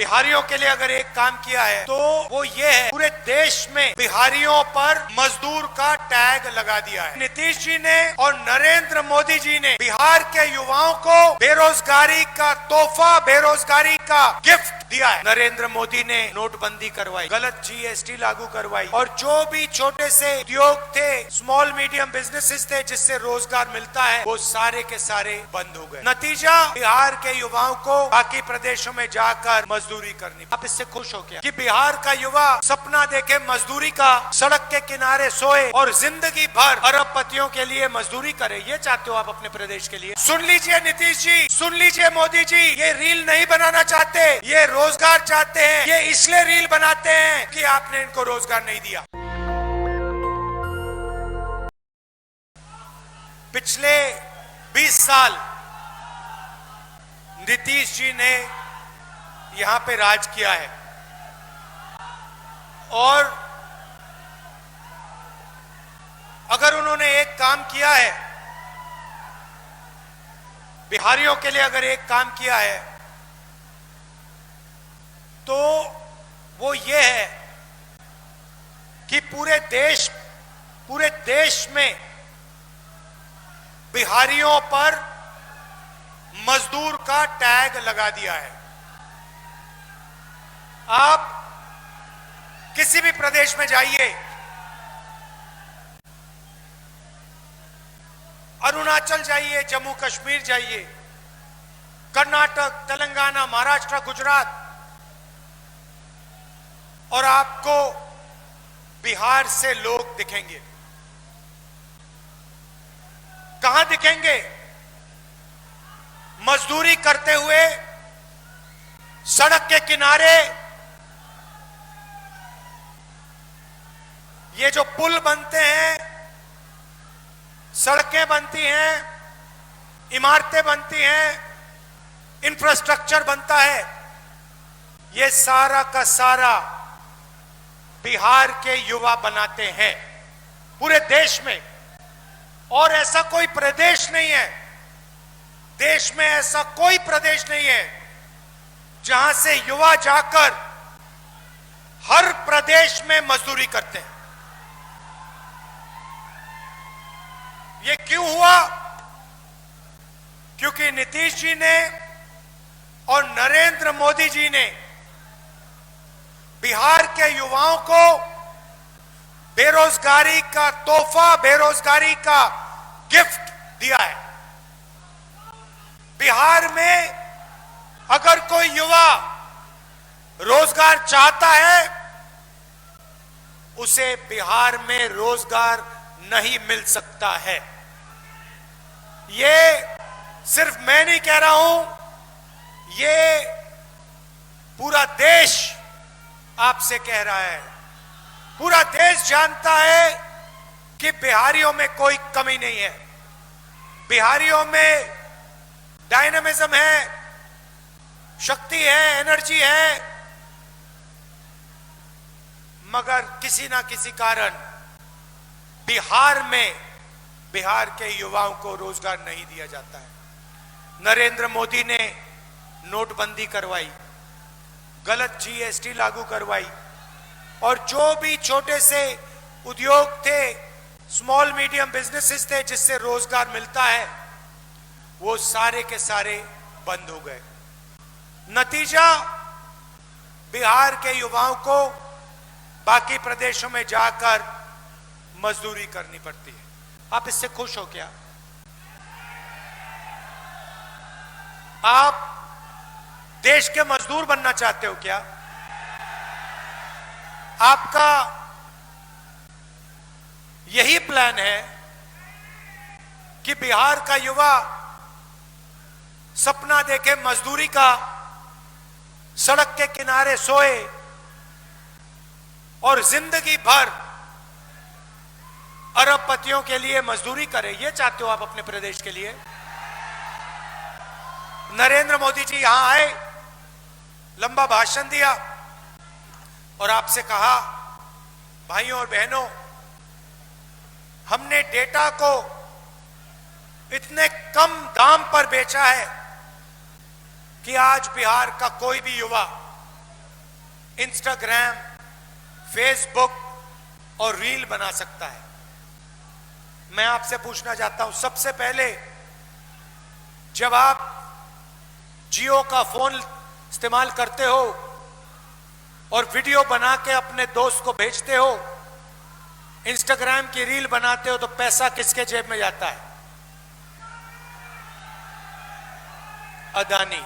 बिहारियों के लिए अगर एक काम किया है तो वो ये है, पूरे देश में बिहारियों पर मजदूर का टैग लगा दिया है। नीतीश जी ने और नरेंद्र मोदी जी ने बिहार के युवाओं को बेरोजगारी का तोहफा, बेरोजगारी का गिफ्ट दिया है। नरेंद्र मोदी ने नोटबंदी करवाई, गलत जीएसटी लागू करवाई और जो भी छोटे से उद्योग थे, स्मॉल मीडियम बिजनेसेस थे जिससे रोजगार मिलता है, वो सारे के सारे बंद हो गए। नतीजा, बिहार के युवाओं को बाकी प्रदेशों में जाकर मजदूरी करनी। आप इससे खुश हो क्या कि बिहार का युवा सपना देखे मजदूरी का, सड़क के किनारे सोए और जिंदगी भर अरबपतियों के लिए मजदूरी करे? ये चाहते हो आप अपने प्रदेश के लिए? सुन लीजिए नीतीश जी, सुन लीजिए मोदी जी, ये रील नहीं बनाना चाहते, ये रोजगार चाहते हैं। ये इसलिए रील बनाते हैं कि आपने इनको रोजगार नहीं दिया। पिछले 20 साल नीतीश जी ने यहां पे राज किया है और अगर उन्होंने एक काम किया है, बिहारियों के लिए अगर एक काम किया है तो वो ये है कि पूरे देश में बिहारियों पर मजदूर का टैग लगा दिया है। आप किसी भी प्रदेश में जाइए, अरुणाचल जाइए, जम्मू कश्मीर जाइए, कर्नाटक, तेलंगाना, महाराष्ट्र, गुजरात, और आपको बिहार से लोग दिखेंगे। कहां दिखेंगे? मजदूरी करते हुए सड़क के किनारे। ये जो पुल बनते हैं, सड़कें बनती हैं, इमारतें बनती हैं, इंफ्रास्ट्रक्चर बनता है, ये सारा का सारा बिहार के युवा बनाते हैं पूरे देश में। और ऐसा कोई प्रदेश नहीं है, देश में ऐसा कोई प्रदेश नहीं है जहां से युवा जाकर हर प्रदेश में मजदूरी करते हैं। ये क्यों हुआ? क्योंकि नीतीश जी ने और नरेंद्र मोदी जी ने बिहार के युवाओं को बेरोजगारी का तोहफा, बेरोजगारी का गिफ्ट दिया है। बिहार में अगर कोई युवा रोजगार चाहता है, उसे बिहार में रोजगार नहीं मिल सकता है। ये सिर्फ मैं नहीं कह रहा हूं, ये पूरा देश आपसे कह रहा है। पूरा देश जानता है कि बिहारियों में कोई कमी नहीं है। बिहारियों में डायनामिज्म है, शक्ति है, एनर्जी है, मगर किसी ना किसी कारण बिहार के युवाओं को रोजगार नहीं दिया जाता है। नरेंद्र मोदी ने नोटबंदी करवाई, गलत जीएसटी लागू करवाई और जो भी छोटे से उद्योग थे, स्मॉल मीडियम बिजनेसेस थे जिससे रोजगार मिलता है, वो सारे के सारे बंद हो गए। नतीजा, बिहार के युवाओं को बाकी प्रदेशों में जाकर मजदूरी करनी पड़ती है। आप इससे खुश हो क्या? आप देश के मजदूर बनना चाहते हो क्या? आपका यही प्लान है कि बिहार का युवा सपना देखे मजदूरी का, सड़क के किनारे सोए और जिंदगी भर अरबपतियों के लिए मजदूरी करे? ये चाहते हो आप अपने प्रदेश के लिए? नरेंद्र मोदी जी यहां आए, लंबा भाषण दिया और आपसे कहा, भाइयों और बहनों, हमने डेटा को इतने कम दाम पर बेचा है कि आज बिहार का कोई भी युवा इंस्टाग्राम, फेसबुक और रील बना सकता है। मैं आपसे पूछना चाहता हूं, सबसे पहले जब आप जियो का फोन इस्तेमाल करते हो और वीडियो बना के अपने दोस्त को भेजते हो, इंस्टाग्राम की रील बनाते हो, तो पैसा किसके जेब में जाता है? अदानी।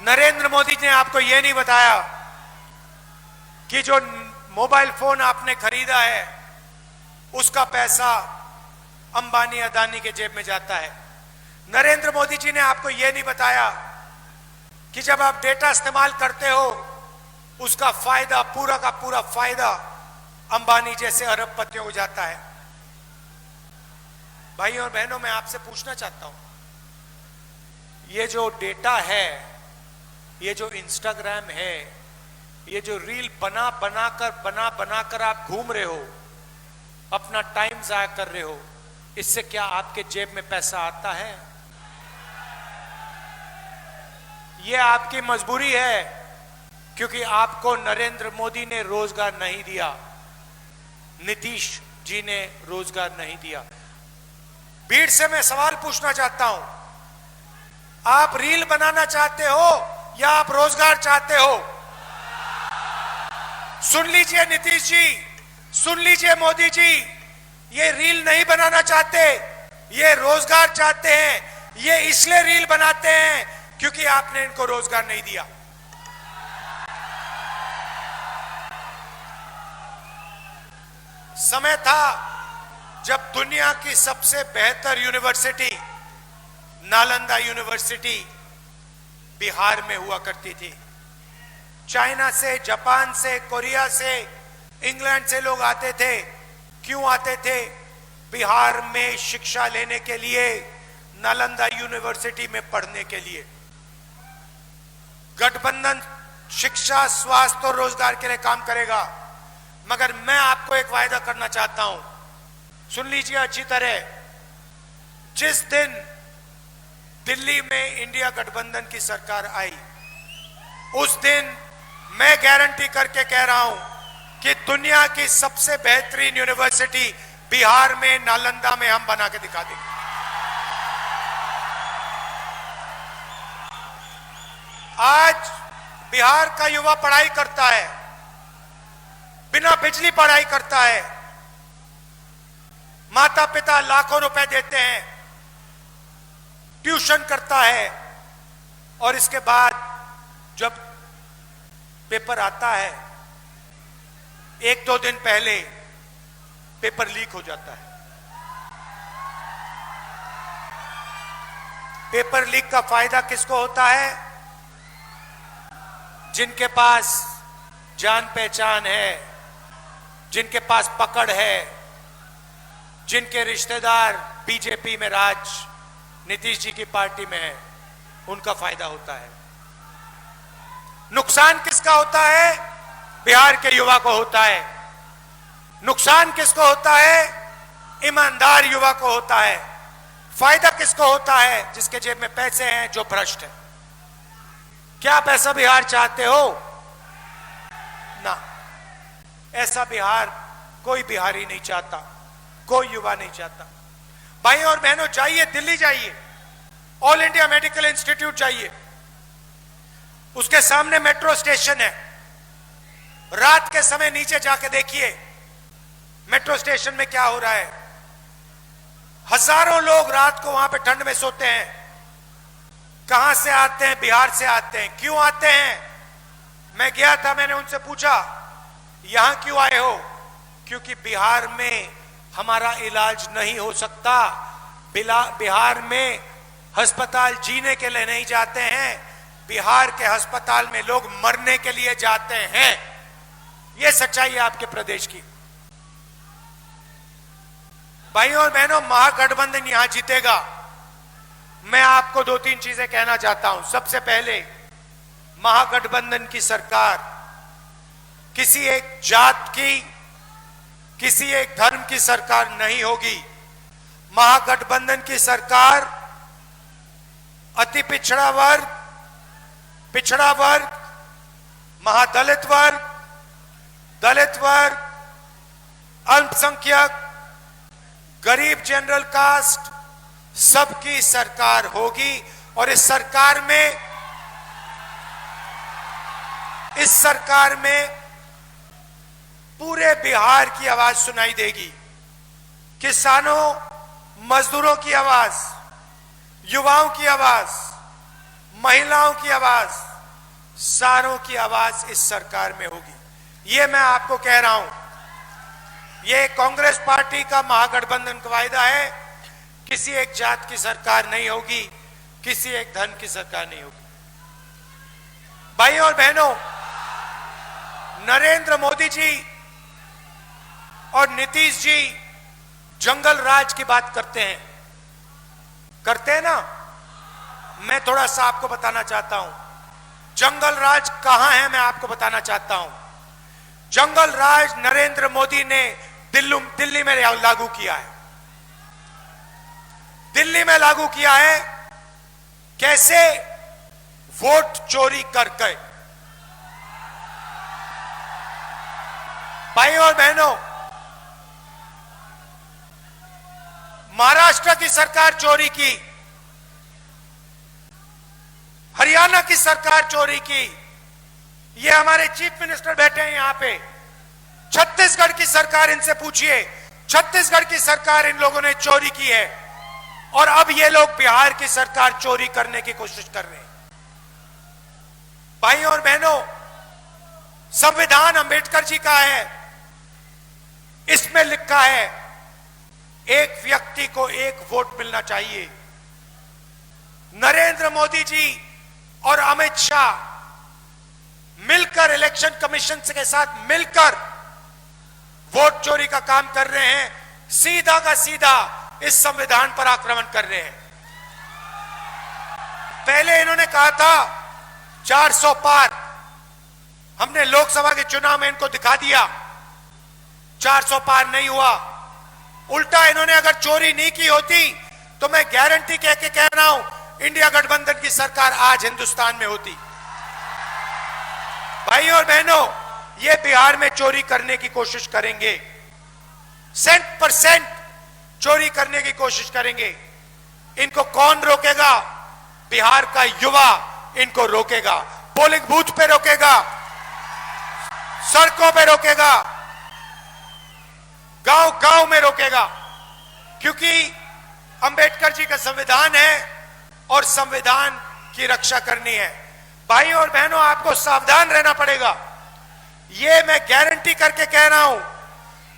नरेंद्र मोदी ने आपको यह नहीं बताया कि जो मोबाइल फोन आपने खरीदा है उसका पैसा अंबानी अदानी के जेब में जाता है। नरेंद्र मोदी जी ने आपको यह नहीं बताया कि जब आप डेटा इस्तेमाल करते हो उसका फायदा, पूरा का पूरा फायदा अंबानी जैसे अरबपतियों को जाता है। भाइयों और बहनों, मैं आपसे पूछना चाहता हूं, ये जो डेटा है, ये जो इंस्टाग्राम है, ये जो रील बना बनाकर आप घूम रहे हो, अपना टाइम जाया कर रहे हो, इससे क्या आपके जेब में पैसा आता है? ये आपकी मजबूरी है, क्योंकि आपको नरेंद्र मोदी ने रोजगार नहीं दिया, नीतीश जी ने रोजगार नहीं दिया। भीड़ से मैं सवाल पूछना चाहता हूं, आप रील बनाना चाहते हो या आप रोजगार चाहते हो? सुन लीजिए नीतीश जी, सुन लीजिए मोदी जी, ये रील नहीं बनाना चाहते, ये रोजगार चाहते हैं। ये इसलिए रील बनाते हैं क्योंकि आपने इनको रोजगार नहीं दिया। समय था जब दुनिया की सबसे बेहतर यूनिवर्सिटी नालंदा यूनिवर्सिटी बिहार में हुआ करती थी। चाइना से, जापान से, कोरिया से, इंग्लैंड से लोग आते थे। क्यों आते थे? बिहार में शिक्षा लेने के लिए, नालंदा यूनिवर्सिटी में पढ़ने के लिए। गठबंधन शिक्षा, स्वास्थ्य और रोजगार के लिए काम करेगा, मगर मैं आपको एक वायदा करना चाहता हूं, सुन लीजिए अच्छी तरह। जिस दिन दिल्ली में इंडिया गठबंधन की सरकार आई, उस दिन मैं गारंटी करके कह रहा हूं कि दुनिया की सबसे बेहतरीन यूनिवर्सिटी बिहार में, नालंदा में हम बना के दिखा देंगे। आज बिहार का युवा पढ़ाई करता है, बिना बिजली पढ़ाई करता है। माता पिता लाखों रुपए देते हैं, ट्यूशन करता है, और इसके बाद जब पेपर आता है, एक दो दिन पहले पेपर लीक हो जाता है। पेपर लीक का फायदा किसको होता है? जिनके पास जान पहचान है, जिनके पास पकड़ है, जिनके रिश्तेदार बीजेपी में, नीतीश जी की पार्टी में है, उनका फायदा होता है। नुकसान किसका होता है? बिहार के युवा को होता है। नुकसान किसको होता है? ईमानदार युवा को होता है। फायदा किसको होता है? जिसके जेब में पैसे हैं, जो भ्रष्ट है। क्या पैसा बिहार चाहते हो? ना, ऐसा बिहार कोई बिहारी नहीं चाहता, कोई युवा नहीं चाहता। भाई और बहनों, जाइए दिल्ली, जाइए ऑल इंडिया मेडिकल इंस्टीट्यूट जाइए, उसके सामने मेट्रो स्टेशन है। रात के समय नीचे जाके देखिए मेट्रो स्टेशन में क्या हो रहा है। हजारों लोग रात को वहां पे ठंड में सोते हैं। कहां से आते हैं? बिहार से आते हैं। क्यों आते हैं? मैं गया था, मैंने उनसे पूछा यहां क्यों आए हो? क्योंकि बिहार में हमारा इलाज नहीं हो सकता। बिहार में अस्पताल जीने के लिए नहीं जाते हैं, बिहार के अस्पताल में लोग मरने के लिए जाते हैं। यह सच्चाई है आपके प्रदेश की। भाइयों और बहनों, महागठबंधन यहां जीतेगा। मैं आपको दो तीन चीजें कहना चाहता हूं। सबसे पहले, महागठबंधन की सरकार किसी एक जात की, किसी एक धर्म की सरकार नहीं होगी। महागठबंधन की सरकार अति पिछड़ा वर्ग, महादलित वर्ग, दलित वर्ग, अल्पसंख्यक, गरीब जनरल कास्ट, सबकी सरकार होगी और इस सरकार में पूरे बिहार की आवाज सुनाई देगी। किसानों, मजदूरों की आवाज, युवाओं की आवाज, महिलाओं की आवाज, सारों की आवाज इस सरकार में होगी। ये मैं आपको कह रहा हूं। ये कांग्रेस पार्टी का महागठबंधन का वायदा है। किसी एक जात की सरकार नहीं होगी, किसी एक धन की सरकार नहीं होगी। भाइयों और बहनों, नरेंद्र मोदी जी और नीतीश जी जंगल राज की बात करते हैं ना। मैं थोड़ा सा आपको बताना चाहता हूं, जंगल राज कहां है, मैं आपको बताना चाहता हूं। जंगल राज नरेंद्र मोदी ने दिल्ली में लागू किया है। दिल्ली में लागू किया है। कैसे? वोट चोरी करके। भाइयों और बहनों, महाराष्ट्र की सरकार चोरी की, हरियाणा की सरकार चोरी की। ये हमारे चीफ मिनिस्टर बैठे हैं यहां पे। छत्तीसगढ़ की सरकार, इनसे पूछिए, छत्तीसगढ़ की सरकार इन लोगों ने चोरी की है और अब ये लोग बिहार की सरकार चोरी करने की कोशिश कर रहे हैं। भाइयों और बहनों, संविधान अंबेडकर जी का है। इसमें लिखा है एक व्यक्ति को एक वोट मिलना चाहिए। नरेंद्र मोदी जी और अमित शाह मिलकर इलेक्शन कमीशन के साथ मिलकर वोट चोरी का काम कर रहे हैं। सीधा का सीधा इस संविधान पर आक्रमण कर रहे हैं। पहले इन्होंने कहा था 400 पार। हमने लोकसभा के चुनाव में इनको दिखा दिया 400 पार नहीं हुआ। उल्टा इन्होंने अगर चोरी नहीं की होती तो मैं गारंटी कह के कह रहा हूं, इंडिया गठबंधन की सरकार आज हिंदुस्तान में होती। भाइयों और बहनों, ये बिहार में चोरी करने की कोशिश करेंगे, 100% चोरी करने की कोशिश करेंगे। इनको कौन रोकेगा? बिहार का युवा इनको रोकेगा। पोलिंग बूथ पे रोकेगा, सड़कों पे रोकेगा, गांव गांव में रोकेगा, क्योंकि अंबेडकर जी का संविधान है और संविधान की रक्षा करनी है। भाइयों और बहनों, आपको सावधान रहना पड़ेगा। यह मैं गारंटी करके कह रहा हूं,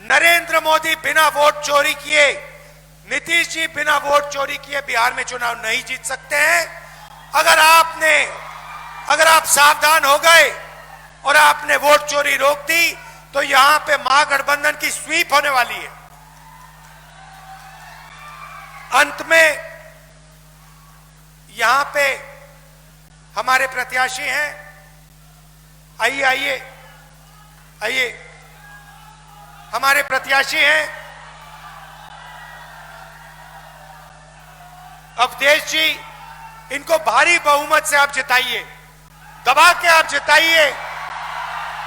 नरेंद्र मोदी बिना वोट चोरी किए, नीतीश जी बिना वोट चोरी किए बिहार में चुनाव नहीं जीत सकते हैं। अगर आप सावधान हो गए और आपने वोट चोरी रोक दी तो यहां पे महागठबंधन की स्वीप होने वाली है। अंत में यहां पे हमारे प्रत्याशी हैं। आइए हमारे प्रत्याशी हैं अवधेश जी। इनको भारी बहुमत से आप जिताइए, दबा के आप जिताइए,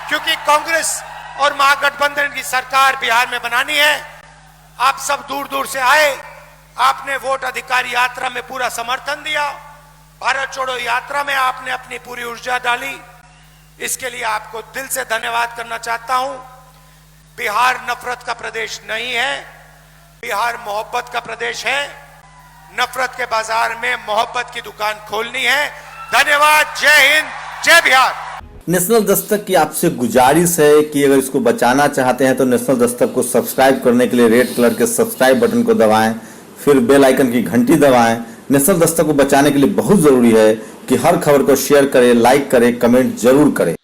क्योंकि कांग्रेस और महागठबंधन की सरकार बिहार में बनानी है। आप सब दूर दूर से आए, आपने वोट अधिकार यात्रा में पूरा समर्थन दिया, भारत छोड़ो यात्रा में आपने अपनी पूरी ऊर्जा डाली। इसके लिए आपको दिल से धन्यवाद करना चाहता हूं। बिहार नफरत का प्रदेश नहीं है, बिहार मोहब्बत का प्रदेश है। नफरत के बाजार में मोहब्बत की दुकान खोलनी है। धन्यवाद। जय हिंद, जय बिहार। नेशनल दस्तक की आपसे गुजारिश है कि अगर इसको बचाना चाहते हैं तो नेशनल दस्तक को सब्सक्राइब करने के लिए रेड कलर के सब्सक्राइब बटन को दबाएं, फिर बेल आइकन की घंटी दबाएं। नेशनल दस्तक को बचाने के लिए बहुत जरूरी है कि हर खबर को शेयर करें, लाइक करें, कमेंट जरूर करें।